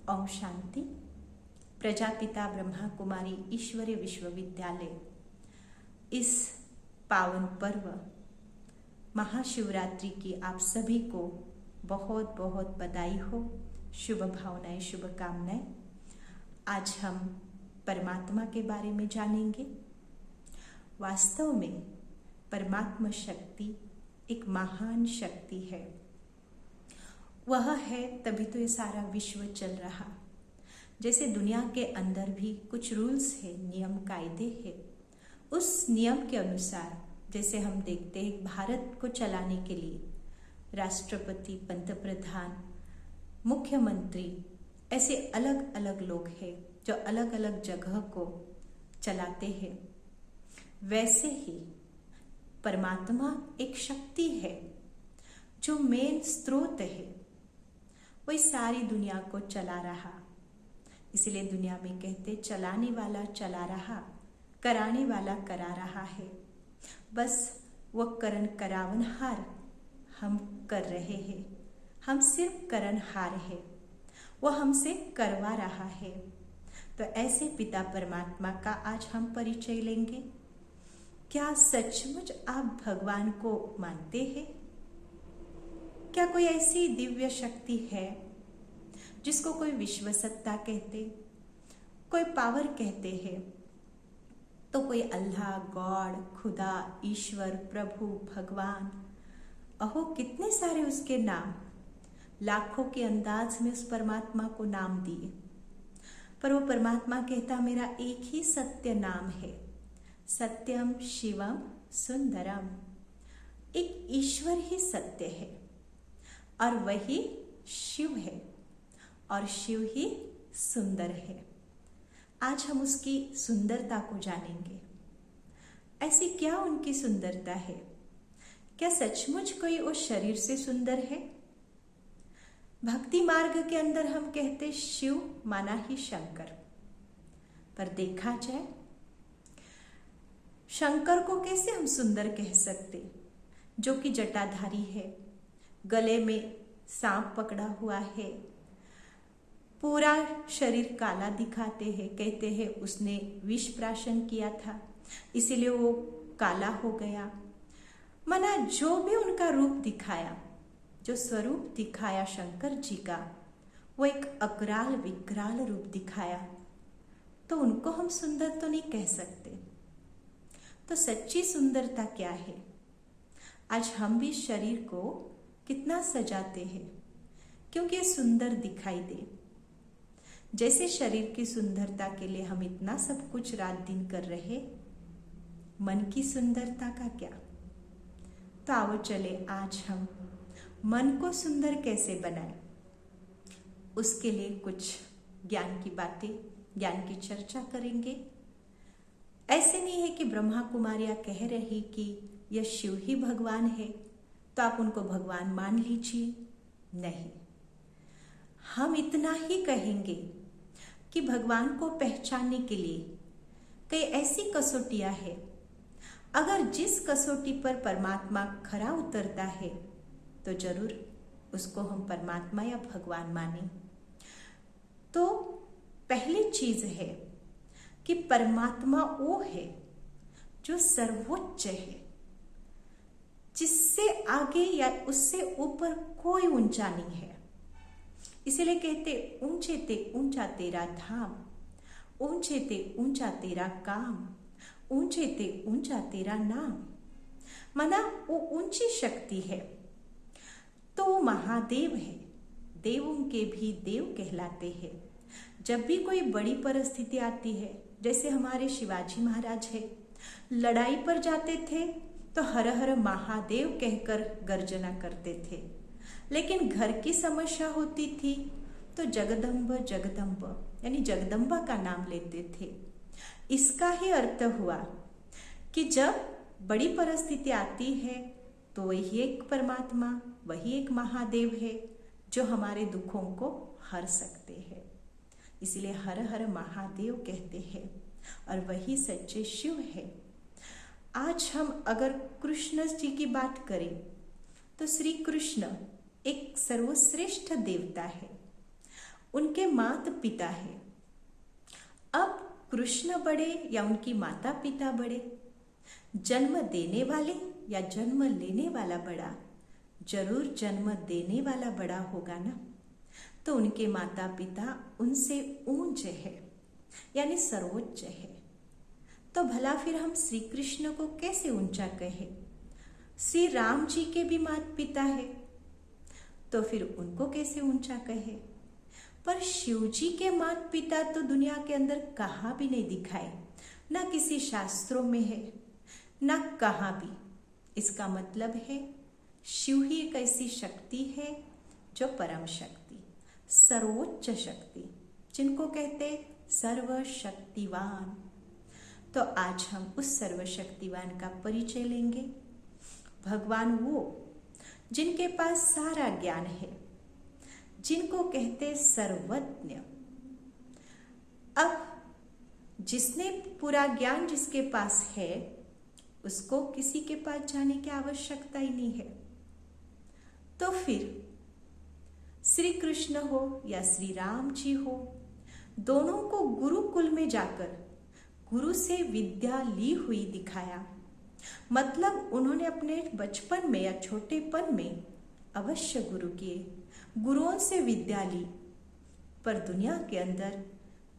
ओम शांति। प्रजापिता ब्रह्मा कुमारी ईश्वरीय विश्वविद्यालय इस पावन पर्व महाशिवरात्रि की आप सभी को बहुत बहुत बधाई हो, शुभ भावनाएं, शुभकामनाएं। आज हम परमात्मा के बारे में जानेंगे। वास्तव में परमात्मा शक्ति एक महान शक्ति है। वह है तभी तो ये सारा विश्व चल रहा। जैसे दुनिया के अंदर भी कुछ रूल्स है, नियम कायदे है। उस नियम के अनुसार जैसे हम देखते हैं भारत को चलाने के लिए राष्ट्रपति, पंतप्रधान, मुख्यमंत्री, ऐसे अलग अलग लोग हैं जो अलग अलग जगह को चलाते हैं। वैसे ही परमात्मा एक शक्ति है जो मेन स्रोत है, वही सारी दुनिया को चला रहा। इसलिए दुनिया में कहते चलाने वाला चला रहा, कराने वाला करा रहा है। बस वो करण करावनहार हम कर रहे हैं। हम सिर्फ करणहार है, वो हमसे करवा रहा है। तो ऐसे पिता परमात्मा का आज हम परिचय लेंगे। क्या सचमुच आप भगवान को मानते हैं? क्या कोई ऐसी दिव्य शक्ति है जिसको कोई विश्व सत्ता कहते, कोई पावर कहते हैं? तो कोई अल्लाह, गॉड, खुदा, ईश्वर, प्रभु, भगवान, अहो कितने सारे उसके नाम, लाखों के अंदाज में उस परमात्मा को नाम दिए। पर वो परमात्मा कहता मेरा एक ही सत्य नाम है, सत्यम शिवम सुंदरम। एक ईश्वर ही सत्य है और वही शिव है और शिव ही सुंदर है। आज हम उसकी सुंदरता को जानेंगे। ऐसी क्या उनकी सुंदरता है? क्या सचमुच कोई उस शरीर से सुंदर है? भक्ति मार्ग के अंदर हम कहते शिव माना ही शंकर, पर देखा जाए शंकर को कैसे हम सुंदर कह सकते, जो कि जटाधारी है, गले में सांप पकड़ा हुआ है, पूरा शरीर काला दिखाते हैं, कहते हैं उसने विष प्राशन किया था इसीलिए वो काला हो गया। मना जो भी उनका रूप दिखाया, जो स्वरूप दिखाया शंकर जी का, वो एक अकराल विकराल रूप दिखाया, तो उनको हम सुंदर तो नहीं कह सकते। तो सच्ची सुंदरता क्या है? आज हम भी शरीर को कितना सजाते हैं क्योंकि ये सुंदर दिखाई दे। जैसे शरीर की सुंदरता के लिए हम इतना सब कुछ रात दिन कर रहे, मन की सुंदरता का क्या? तो आओ चले आज हम मन को सुंदर कैसे बनाएं, उसके लिए कुछ ज्ञान की बातें, ज्ञान की चर्चा करेंगे। ऐसे नहीं है कि ब्रह्मा कुमारियां कह रही कि यह शिव ही भगवान है तो आप उनको भगवान मान लीजिए। नहीं, हम इतना ही कहेंगे कि भगवान को पहचानने के लिए कई ऐसी कसौटियां हैं। अगर जिस कसौटी पर परमात्मा खरा उतरता है तो जरूर उसको हम परमात्मा या भगवान माने। तो पहली चीज है कि परमात्मा वो है जो सर्वोच्च है, जिससे आगे या उससे ऊपर कोई ऊंचा नहीं है। इसीलिए कहते ऊंचे ते ऊंचा तेरा धाम, ऊंचे ते ऊंचा तेरा काम, ऊंचे ते ऊंचा तेरा नाम। माना वो ऊंची शक्ति है तो वो महादेव है, देवों के भी देव कहलाते हैं। जब भी कोई बड़ी परिस्थिति आती है, जैसे हमारे शिवाजी महाराज है, लड़ाई पर जाते थे तो हर हर महादेव कहकर गर्जना करते थे, लेकिन घर की समस्या होती थी तो जगदम्ब जगदम्ब यानी जगदम्बा का नाम लेते थे। इसका ही अर्थ हुआ कि जब बड़ी परिस्थिति आती है तो वही एक परमात्मा, वही एक महादेव है जो हमारे दुखों को हर सकते हैं। इसलिए हर हर महादेव कहते हैं और वही सच्चे शिव है। आज हम अगर कृष्ण जी की बात करें तो श्री कृष्ण एक सर्वश्रेष्ठ देवता है। उनके माता पिता है। अब कृष्ण बड़े या उनकी माता पिता बड़े, जन्म देने वाले या जन्म लेने वाला बड़ा? जरूर जन्म देने वाला बड़ा होगा ना। तो उनके माता पिता उनसे ऊंच है, यानी सर्वोच्च है। तो भला फिर हम श्री कृष्ण को कैसे ऊंचा कहे? श्री राम जी के भी माता पिता है, तो फिर उनको कैसे ऊंचा कहे? पर शिव जी के माता पिता तो दुनिया के अंदर कहाँ भी नहीं दिखाए, ना किसी शास्त्रों में है, ना कहाँ भी। इसका मतलब है शिव ही एक ऐसी शक्ति है जो परम शक्ति, सर्वोच्च शक्ति, जिनको कहते सर्वशक्तिवान। तो आज हम उस सर्वशक्तिवान का परिचय लेंगे। भगवान वो जिनके पास सारा ज्ञान है, जिनको कहते सर्वज्ञ। अब जिसने पूरा ज्ञान जिसके पास है, उसको किसी के पास जाने की आवश्यकता ही नहीं है। तो फिर श्री कृष्ण हो या श्री राम जी हो, दोनों को गुरुकुल में जाकर गुरु से विद्या ली हुई दिखाया। मतलब उन्होंने अपने बचपन में या छोटेपन में अवश्य गुरु किए, गुरुओं से विद्या ली, पर दुनिया के अंदर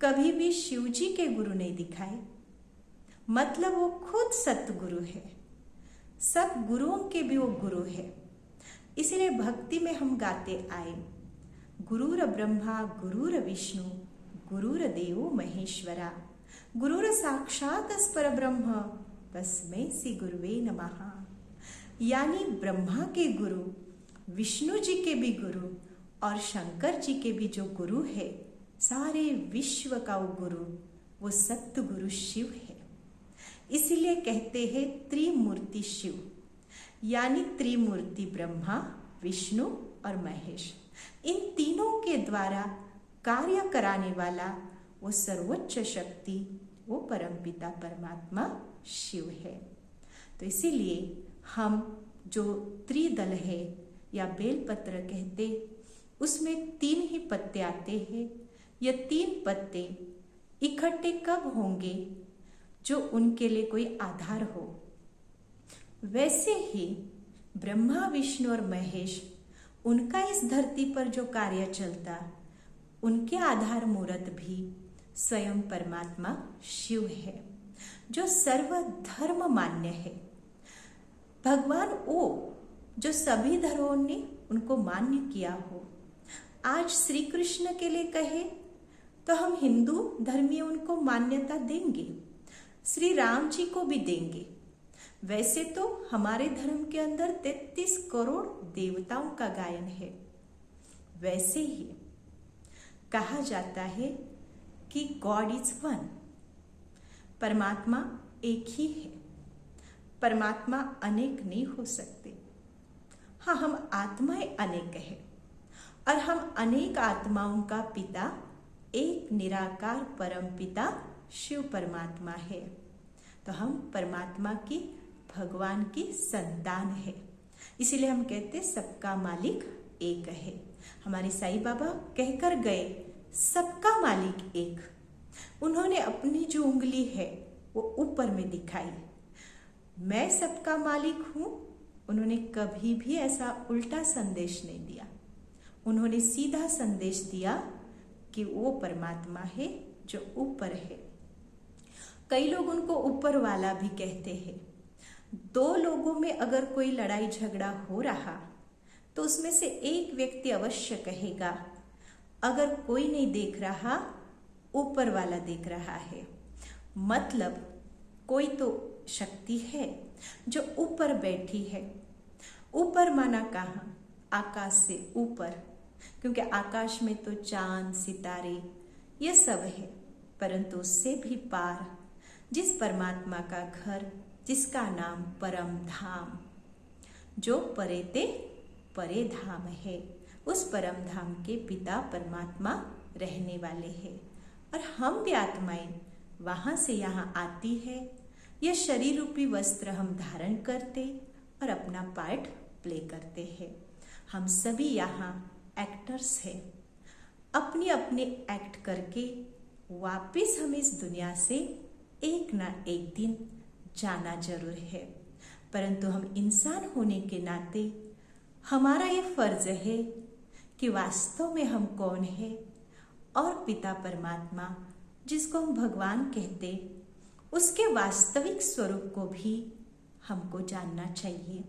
कभी भी शिव जी के गुरु नहीं दिखाए। मतलब वो खुद सतगुरु है, सब गुरुओं के भी वो गुरु है। इसलिए भक्ति में हम गाते आए, गुरुर ब्रह्मा गुरुर विष्णु गुरुर्देवो महेश्वरा गुरुर साक्षात परब्रह्म तस्मै श्री गुरुवे नमः। यानी ब्रह्मा के गुरु, विष्णु जी के भी गुरु और शंकर जी के भी जो गुरु है, सारे विश्व का वो गुरु, वो सतगुरु शिव है। इसीलिए कहते हैं त्रिमूर्ति शिव, यानी त्रिमूर्ति ब्रह्मा विष्णु और महेश। इन तीनों के द्वारा कार्य कराने वाला वो सर्वोच्च शक्ति, वो परमपिता परमात्मा शिव है। तो इसीलिए हम जो त्रिदल है या बेलपत्र कहते, उसमें 3 ही पत्ते आते हैं। ये 3 पत्ते इकट्ठे कब होंगे? जो उनके लिए कोई आधार हो। वैसे ही ब्रह्मा विष्णु और महेश, उनका इस धरती पर जो कार्य चलता, उनके आधार मूर्त भी स्वयं परमात्मा शिव है, जो सर्वधर्म मान्य है। भगवान वो जो सभी धर्मों ने उनको मान्य किया हो। आज श्री कृष्ण के लिए कहे तो हम हिंदू धर्मीय उनको मान्यता देंगे, श्री राम जी को भी देंगे। वैसे तो हमारे धर्म के अंदर 33 करोड़ देवताओं का गायन है। वैसे ही कहा जाता है कि गॉड इज वन, परमात्मा एक ही है। परमात्मा अनेक नहीं हो सकते। हाँ, हम आत्माएं अनेक हैं और हम अनेक आत्माओं का पिता एक निराकार परम पिता शिव परमात्मा है। तो हम परमात्मा की, भगवान की संतान है। इसीलिए हम कहते सबका मालिक एक है। हमारे साईं बाबा कहकर गए, सबका मालिक एक। उन्होंने अपनी जो उंगली है वो ऊपर में दिखाई, मैं सबका मालिक हूं। उन्होंने कभी भी ऐसा उल्टा संदेश नहीं दिया। उन्होंने सीधा संदेश दिया कि वो परमात्मा है जो ऊपर है। कई लोग उनको ऊपर वाला भी कहते हैं। 2 लोगों में अगर कोई लड़ाई झगड़ा हो रहा तो उसमें से एक व्यक्ति अवश्य कहेगा, अगर कोई नहीं देख रहा, ऊपर वाला देख रहा है। मतलब कोई तो शक्ति है जो ऊपर बैठी है। ऊपर माना कहाँ? आकाश से ऊपर, क्योंकि आकाश में तो चांद सितारे ये सब है। परंतु उससे भी पार जिस परमात्मा का घर, जिसका नाम परम धाम, जो परेते परे धाम है, उस परम धाम के पिता परमात्मा रहने वाले हैं। और हम भी आत्माएं वहां से यहाँ आती है। यह शरीर रूपी वस्त्र हम धारण करते और अपना पार्ट प्ले करते हैं। हम सभी यहाँ एक्टर्स हैं। अपने अपने एक्ट करके वापस हमें इस दुनिया से एक ना एक दिन जाना जरूर है। परंतु हम इंसान होने के नाते हमारा ये फर्ज है कि वास्तव में हम कौन है और पिता परमात्मा जिसको हम भगवान कहते, उसके वास्तविक स्वरूप को भी हमको जानना चाहिए।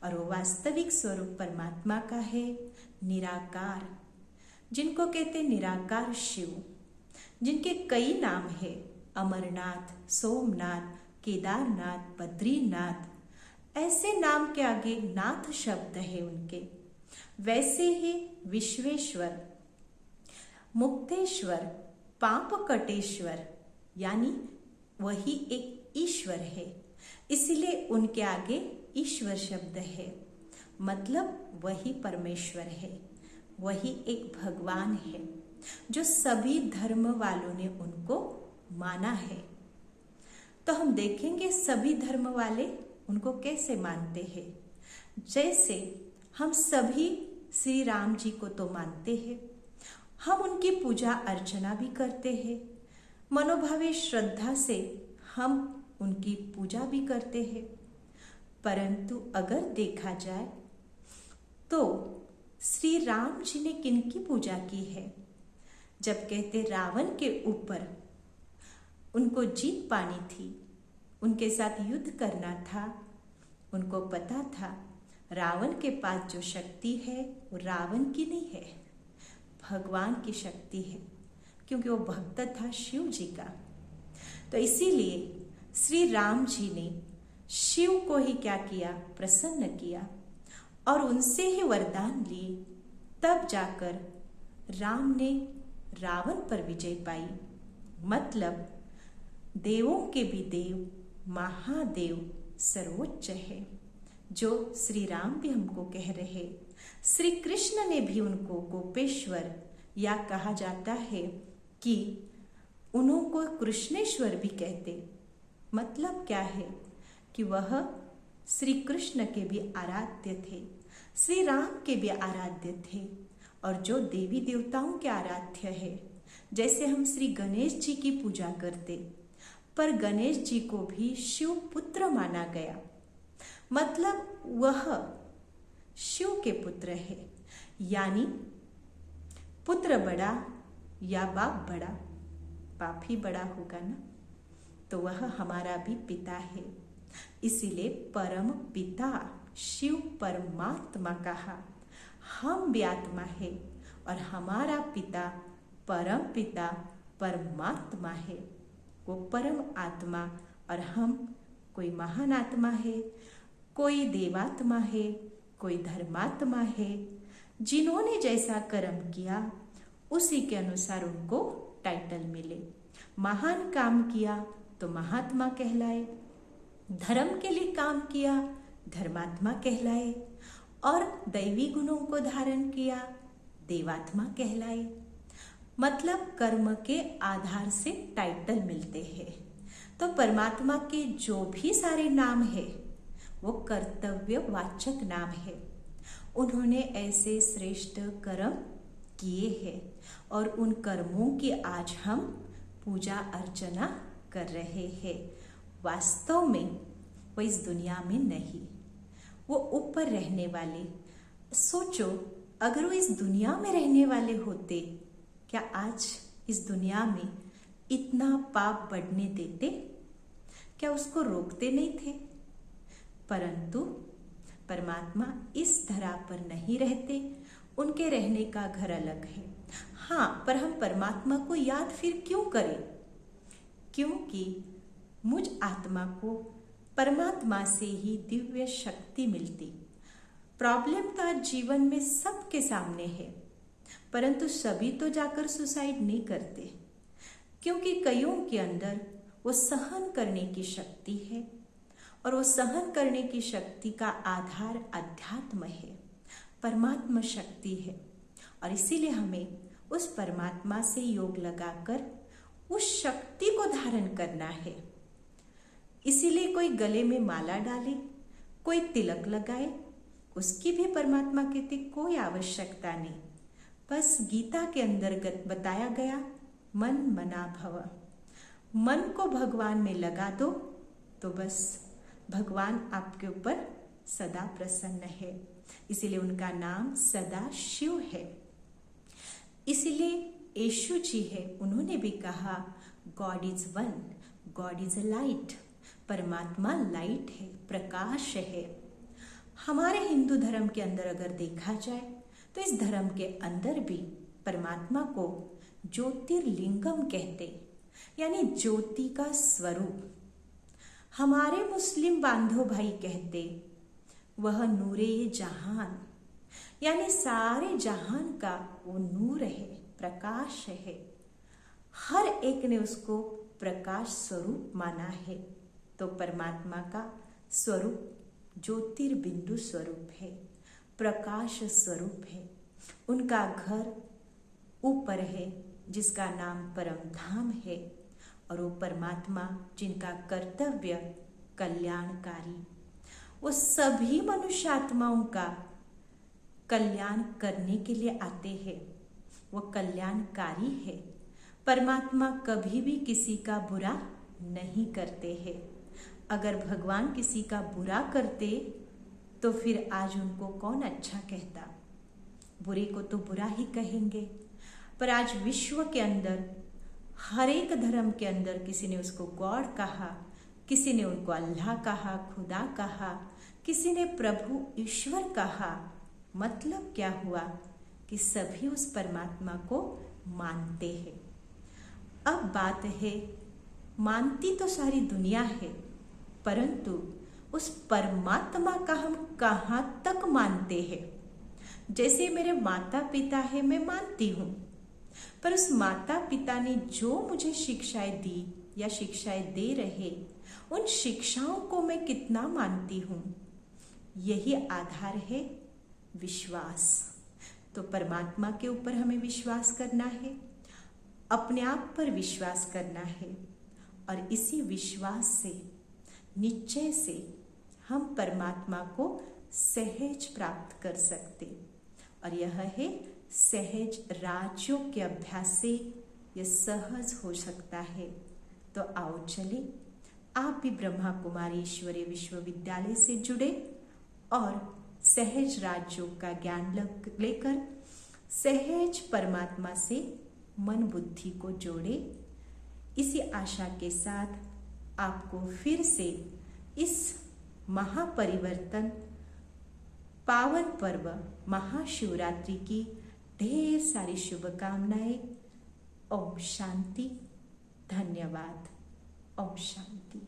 और वो वास्तविक स्वरूप परमात्मा का है निराकार, जिनको कहते निराकार शिव, जिनके कई नाम है, अमरनाथ, सोमनाथ, केदारनाथ, बद्रीनाथ, ऐसे नाम के आगे नाथ शब्द है उनके। वैसे ही विश्वेश्वर, मुक्तेश्वर, पापकटेश्वर, यानी वही एक ईश्वर है, इसीलिए उनके आगे ईश्वर शब्द है। मतलब वही परमेश्वर है, वही एक भगवान है जो सभी धर्म वालों ने उनको माना है। तो हम देखेंगे सभी धर्म वाले उनको कैसे मानते हैं। जैसे हम सभी श्री राम जी को तो मानते हैं, हम उनकी पूजा अर्चना भी करते हैं, मनोभावे श्रद्धा से हम उनकी पूजा भी करते हैं। परंतु अगर देखा जाए तो श्री राम जी ने किनकी पूजा की है? जब कहते रावण के ऊपर उनको जीत पानी थी, उनके साथ युद्ध करना था, उनको पता था रावण के पास जो शक्ति है वो रावण की नहीं है, भगवान की शक्ति है, क्योंकि वो भक्त था शिव जी का। तो इसीलिए श्री राम जी ने शिव को ही क्या किया? प्रसन्न किया और उनसे ही वरदान लिए। तब जाकर राम ने रावण पर विजय पाई। मतलब देवों के भी देव महादेव सर्वोच्च है, जो श्री राम भी हमको कह रहे। श्री कृष्ण ने भी उनको गोपेश्वर या कहा जाता है कि उनको कृष्णेश्वर भी कहते। मतलब क्या है कि वह श्री कृष्ण के भी आराध्य थे, श्री राम के भी आराध्य थे, और जो देवी देवताओं के आराध्य है। जैसे हम श्री गणेश जी की पूजा करते, पर गणेश जी को भी शिव पुत्र माना गया। मतलब वह शिव के पुत्र है, यानी पुत्र बड़ा या बाप बड़ा, बाप ही बड़ा होगा ना, तो वह हमारा भी पिता है। इसीलिए परम पिता शिव परमात्मा कहा। हम भी आत्मा है और हमारा पिता परम पिता परमात्मा है। वो परम आत्मा और हम कोई महान आत्मा है, कोई देवात्मा है, कोई धर्मात्मा है। जिन्होंने जैसा कर्म किया उसी के अनुसार उनको टाइटल मिले। महान काम किया तो महात्मा कहलाए, धर्म के लिए काम किया धर्मात्मा कहलाए, और दैवी गुणों को धारण किया देवात्मा कहलाए। मतलब कर्म के आधार से टाइटल मिलते हैं। तो परमात्मा के जो भी सारे नाम है वो कर्तव्यवाचक नाम है। उन्होंने ऐसे श्रेष्ठ कर्म किए हैं और उन कर्मों की आज हम पूजा अर्चना कर रहे हैं। वास्तव में वो इस दुनिया में नहीं, वो ऊपर रहने वाले। सोचो, अगर वो इस दुनिया में रहने वाले होते, क्या आज इस दुनिया में इतना पाप बढ़ने देते? क्या उसको रोकते नहीं थे? परंतु परमात्मा इस धरा पर नहीं रहते, उनके रहने का घर अलग है। हाँ, पर हम परमात्मा को याद फिर क्यों करें? क्योंकि मुझ आत्मा को परमात्मा से ही दिव्य शक्ति मिलती। प्रॉब्लम तो आज जीवन में सबके सामने है, परंतु सभी तो जाकर सुसाइड नहीं करते, क्योंकि कईयों के अंदर वो सहन करने की शक्ति है, और वो सहन करने की शक्ति का आधार अध्यात्म है, परमात्मा शक्ति है। और इसीलिए हमें उस परमात्मा से योग लगाकर उस शक्ति को धारण करना है। इसीलिए कोई गले में माला डाले, कोई तिलक लगाए, उसकी भी परमात्मा कहते कोई आवश्यकता नहीं। बस गीता के अंतर्गत बताया गया, मन मना भव। मन को भगवान में लगा दो तो बस भगवान आपके ऊपर सदा प्रसन्न है। इसीलिए उनका नाम सदा शिव है। इसीलिए यीशु जी है, उन्होंने भी कहा God is one, God is a light. परमात्मा लाइट है, प्रकाश है। हमारे हिंदू धर्म के अंदर अगर देखा जाए तो इस धर्म के अंदर भी परमात्मा को ज्योतिर्लिंगम कहते, यानी ज्योति का स्वरूप। हमारे मुस्लिम बांधव भाई कहते वह नूरे जहान, यानी सारे जहान का वो नूर है, प्रकाश है। हर एक ने उसको प्रकाश स्वरूप माना है। तो परमात्मा का स्वरूप ज्योतिर्बिंदु स्वरूप है, प्रकाश स्वरूप है। उनका घर ऊपर है जिसका नाम परम धाम है, और वो परमात्मा जिनका कर्तव्य कल्याणकारी, वो सभी मनुष्य आत्माओं का कल्याण करने के लिए आते हैं। वो कल्याणकारी है। परमात्मा कभी भी किसी का बुरा नहीं करते हैं। अगर भगवान किसी का बुरा करते तो फिर आज उनको कौन अच्छा कहता? बुरे को तो बुरा ही कहेंगे। पर आज विश्व के अंदर हर एक धर्म के अंदर किसी ने उसको गॉड कहा, किसी ने उनको अल्लाह कहा, खुदा कहा, किसी ने प्रभु ईश्वर कहा। मतलब क्या हुआ कि सभी उस परमात्मा को मानते हैं। अब बात है, मानती तो सारी दुनिया है, परंतु उस परमात्मा का हम कहाँ तक मानते हैं? जैसे मेरे माता पिता है, मैं मानती हूँ, पर उस माता पिता ने जो मुझे शिक्षाएं दी या शिक्षाएं दे रहे, उन शिक्षाओं को मैं कितना मानती हूँ, यही आधार है विश्वास। तो परमात्मा के ऊपर हमें विश्वास करना है, अपने आप पर विश्वास करना है, और इसी विश्वास से, निश्चय से हम परमात्मा को सहज प्राप्त कर सकते। और यह है सहज राजयोग के अभ्यास से यह सहज हो सकता है। तो आओ चले, आप भी ब्रह्मा कुमारी ईश्वरीय विश्वविद्यालय से जुड़े और सहज राजयोग का ज्ञान लेकर सहज परमात्मा से मन बुद्धि को जोड़े। इसी आशा के साथ आपको फिर से इस महापरिवर्तन पावन पर्व महाशिवरात्रि की ढेर सारी शुभकामनाएं। ओम शांति, धन्यवाद। ओम शांति।